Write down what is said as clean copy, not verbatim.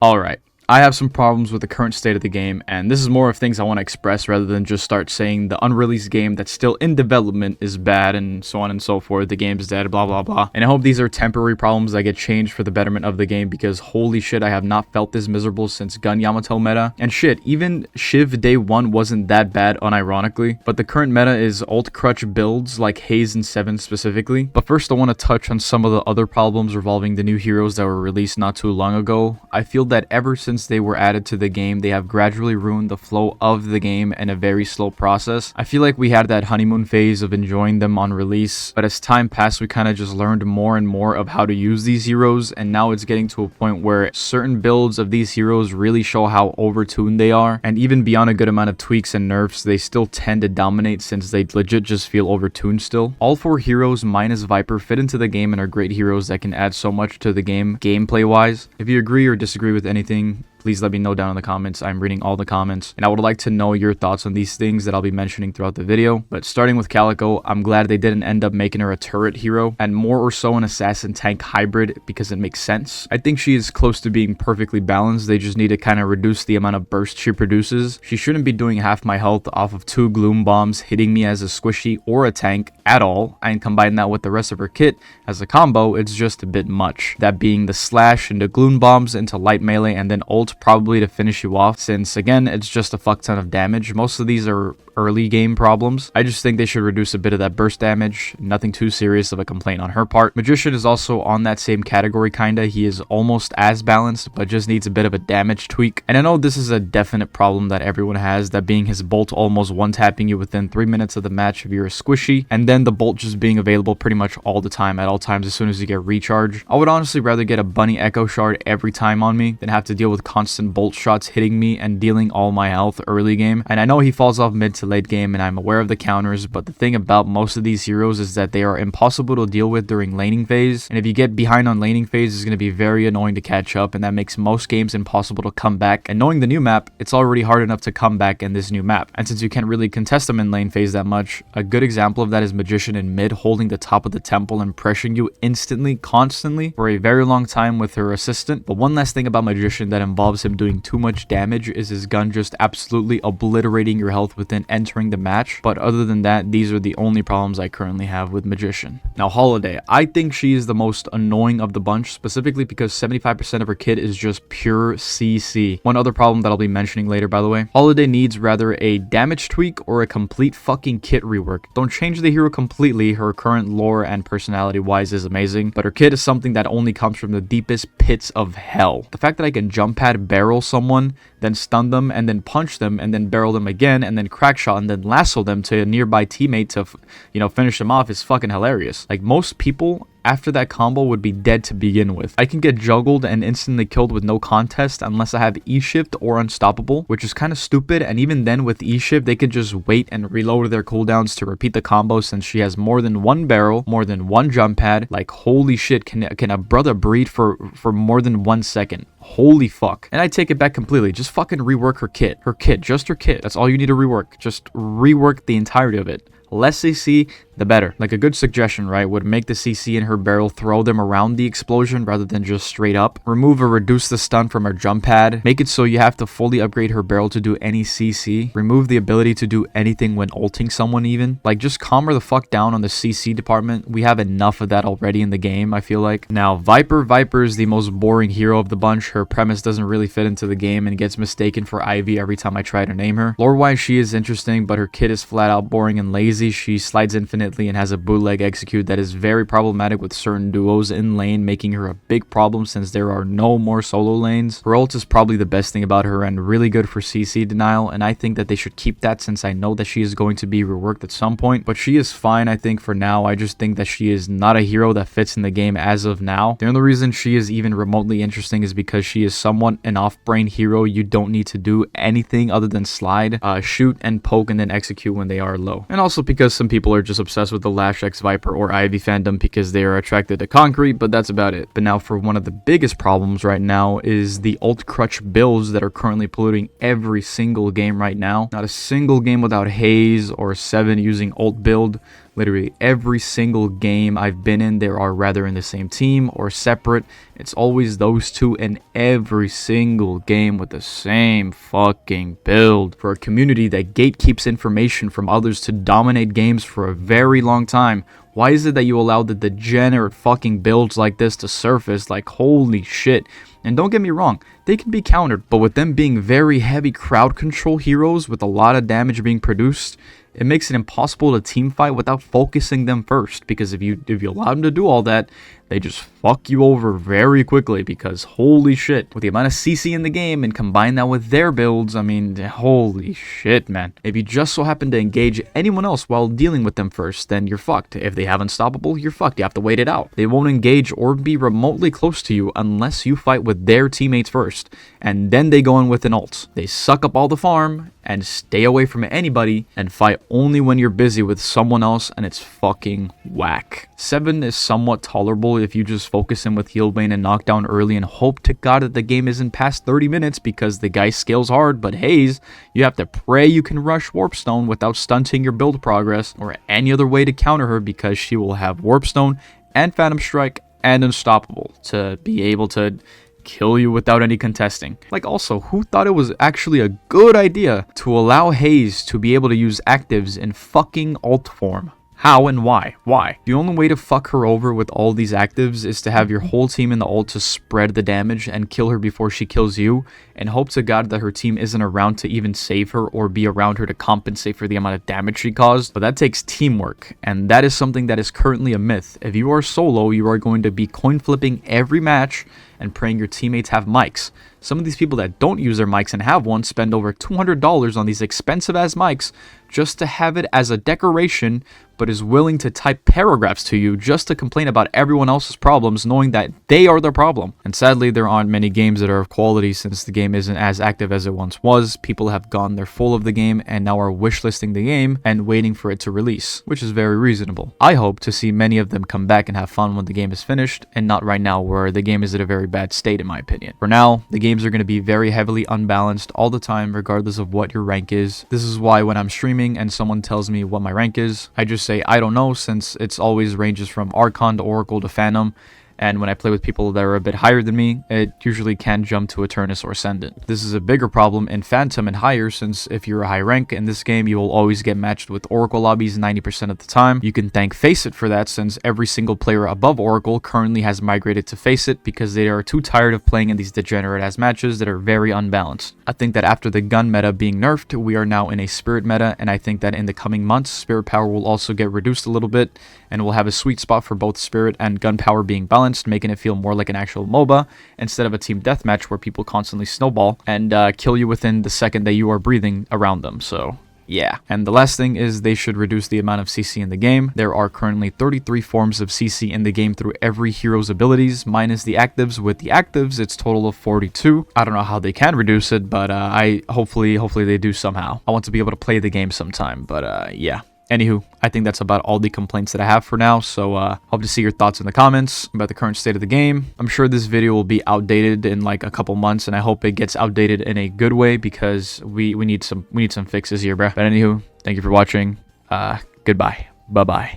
Alright, I have some problems with the current state of the game, and this is more of things I want to express rather than just start saying the unreleased game that's still in development is bad and so on and so forth, the game is dead, blah blah blah. And I hope these are temporary problems that get changed for the betterment of the game, because holy shit, I have not felt this miserable since Gun Yamato meta. And shit, even Shiv Day 1 wasn't that bad unironically, but the current meta is ult crutch builds like Haze and 7 specifically. But first I want to touch on some of the other problems revolving the new heroes that were released not too long ago. I feel that ever since they were added to the game, they have gradually ruined the flow of the game in a very slow process. I feel like we had that honeymoon phase of enjoying them on release, but as time passed we kind of just learned more and more of how to use these heroes, and now it's getting to a point where certain builds of these heroes really show how overtuned they are, and even beyond a good amount of tweaks and nerfs, they still tend to dominate since they legit just feel overtuned still. All 4 heroes minus Viper fit into the game and are great heroes that can add so much to the game gameplay wise. If you agree or disagree with anything, please let me know down in the comments. I'm reading all the comments, and I would like to know your thoughts on these things that I'll be mentioning throughout the video. But starting with Calico, I'm glad they didn't end up making her a turret hero, and more or so an assassin tank hybrid, because it makes sense. I think she is close to being perfectly balanced. They just need to kind of reduce the amount of burst she produces. She shouldn't be doing half my health off of 2 gloom bombs hitting me as a squishy or a tank at all, and combine that with the rest of her kit as a combo, it's just a bit much. That being the slash into gloom bombs into light melee and then ult probably to finish you off, since again it's just a fuck ton of damage. Most of these are early game problems. I just think they should reduce a bit of that burst damage. Nothing too serious of a complaint on her part. Magician is also on that same category kinda. He is almost as balanced but just needs a bit of a damage tweak. And I know this is a definite problem that everyone has, that being his bolt almost one-tapping you within 3 minutes of the match if you're a squishy, and then the bolt just being available pretty much all the time at all times as soon as you get recharge. I would honestly rather get a bunny echo shard every time on me than have to deal with constant bolt shots hitting me and dealing all my health early game. And I know he falls off mid to late game and I'm aware of the counters, but the thing about most of these heroes is that they are impossible to deal with during laning phase, and if you get behind on laning phase, it's going to be very annoying to catch up, and that makes most games impossible to come back. And knowing the new map, it's already hard enough to come back in this new map, and since you can't really contest them in lane phase that much, a good example of that is Magician in mid holding the top of the temple and pressuring you instantly, constantly for a very long time with her assistant. But one last thing about Magician that involves him doing too much damage is his gun just absolutely obliterating your health within entering the match. But other than that, these are the only problems I currently have with Magician. Now Holiday, I think she is the most annoying of the bunch, specifically because 75% of her kit is just pure CC. One other problem that I'll be mentioning later, by the way, Holiday needs rather a damage tweak or a complete fucking kit rework. Don't change the hero completely. Her current lore and personality wise is amazing, but her kit is something that only comes from the deepest pits of hell. The fact that I can jump pad barrel someone, then stun them, and then punch them, and then barrel them again, and then crack shot, and then lasso them to a nearby teammate to, finish them off is fucking hilarious. Like, most people after that combo would be dead to begin with. I can get juggled and instantly killed with no contest unless I have E-shift or unstoppable, which is kind of stupid, and even then with E-shift they could just wait and reload their cooldowns to repeat the combo, since she has more than one barrel, more than one jump pad. Like, holy shit, can a brother breed for more than 1 second? Holy fuck. And I take it back completely. Just fucking rework her kit. Just her kit. That's all you need to rework. Just rework the entirety of it. Less CC, the better. Like, a good suggestion, right, would make the CC in her barrel throw them around the explosion rather than just straight up. Remove or reduce the stun from her jump pad. Make it so you have to fully upgrade her barrel to do any CC. Remove the ability to do anything when ulting someone even. Like, just calm her the fuck down on the CC department. We have enough of that already in the game, I feel like. Now, Viper is the most boring hero of the bunch. Her premise doesn't really fit into the game and gets mistaken for Ivy every time I try to name her. Lore-wise, she is interesting, but her kit is flat out boring and lazy. She slides infinitely and has a bootleg execute that is very problematic with certain duos in lane, making her a big problem since there are no more solo lanes. Her ult is probably the best thing about her and really good for CC denial, and I think that they should keep that since I know that she is going to be reworked at some point. But she is fine, I think, for now. I just think that she is not a hero that fits in the game as of now. The only reason she is even remotely interesting is because she is somewhat an off-brain hero. You don't need to do anything other than slide, shoot, and poke, and then execute when they are low. And also because some people are just obsessed with the Lash X Viper or Ivy fandom because they are attracted to concrete, but that's about it. But now for one of the biggest problems right now is the ult crutch builds that are currently polluting every single game right now. Not a single game without Haze or 7 using ult build. Literally every single game I've been in, there are rather in the same team or separate. It's always those two in every single game with the same fucking build. For a community that gatekeeps information from others to dominate games for a very long time, why is it that you allow the degenerate fucking builds like this to surface? Like, holy shit. And don't get me wrong, they can be countered, but with them being very heavy crowd control heroes with a lot of damage being produced, it makes it impossible to team fight without focusing them first, because if you allow them to do all that, they just fuck you over very quickly, because holy shit, with the amount of CC in the game and combine that with their builds, I mean, holy shit, man. If you just so happen to engage anyone else while dealing with them first, then you're fucked. If they have Unstoppable, you're fucked. You have to wait it out. They won't engage or be remotely close to you unless you fight with their teammates first, and then they go in with an ult. They suck up all the farm and stay away from anybody and fight only when you're busy with someone else, and it's fucking whack. 7 is somewhat tolerable if you just focus in with heal bane and knockdown early and hope to god that the game isn't past 30 minutes because the guy scales hard, but Haze, you have to pray you can rush Warpstone without stunting your build progress or any other way to counter her, because she will have Warpstone and Phantom Strike and Unstoppable to be able to kill you without any contesting. Like, also, who thought it was actually a good idea to allow Haze to be able to use actives in fucking ult form? How and why? Why? The only way to fuck her over with all these actives is to have your whole team in the ult to spread the damage and kill her before she kills you, and hope to god that her team isn't around to even save her or be around her to compensate for the amount of damage she caused. But that takes teamwork, and that is something that is currently a myth. If you are solo, you are going to be coin flipping every match and praying your teammates have mics. Some of these people that don't use their mics and have one spend over $200 on these expensive ass mics just to have it as a decoration, but is willing to type paragraphs to you just to complain about everyone else's problems, knowing that they are the problem. And sadly, there aren't many games that are of quality since the game isn't as active as it once was. People have gone their full of the game and now are wishlisting the game and waiting for it to release, which is very reasonable. I hope to see many of them come back and have fun when the game is finished, and not right now where the game is at a very bad state in my opinion. For now, the games are going to be very heavily unbalanced all the time regardless of what your rank is. This is why when I'm streaming and someone tells me what my rank is, I just say I don't know, since it's always ranges from Archon to Oracle to Phantom. And when I play with people that are a bit higher than me, it usually can jump to Eternus or Ascendant. This is a bigger problem in Phantom and higher, since if you're a high rank in this game, you will always get matched with Oracle lobbies 90% of the time. You can thank Faceit for that, since every single player above Oracle currently has migrated to Faceit because they are too tired of playing in these degenerate ass matches that are very unbalanced. I think that after the gun meta being nerfed, we are now in a spirit meta, and I think that in the coming months, spirit power will also get reduced a little bit, and we'll have a sweet spot for both spirit and gun power being balanced, making it feel more like an actual MOBA instead of a team deathmatch where people constantly snowball and kill you within the second that you are breathing around them. So yeah. And the last thing is they should reduce the amount of CC in the game. There are currently 33 forms of CC in the game through every hero's abilities, minus the actives. With the actives, it's total of 42. I don't know how they can reduce it, but hopefully they do somehow. I want to be able to play the game sometime, but yeah. Anywho, I think that's about all the complaints that I have for now, so hope to see your thoughts in the comments about the current state of the game. I'm sure this video will be outdated in like a couple months, and I hope it gets outdated in a good way, because we need some fixes here, bruh. But anywho, thank you for watching. Goodbye. Bye-bye.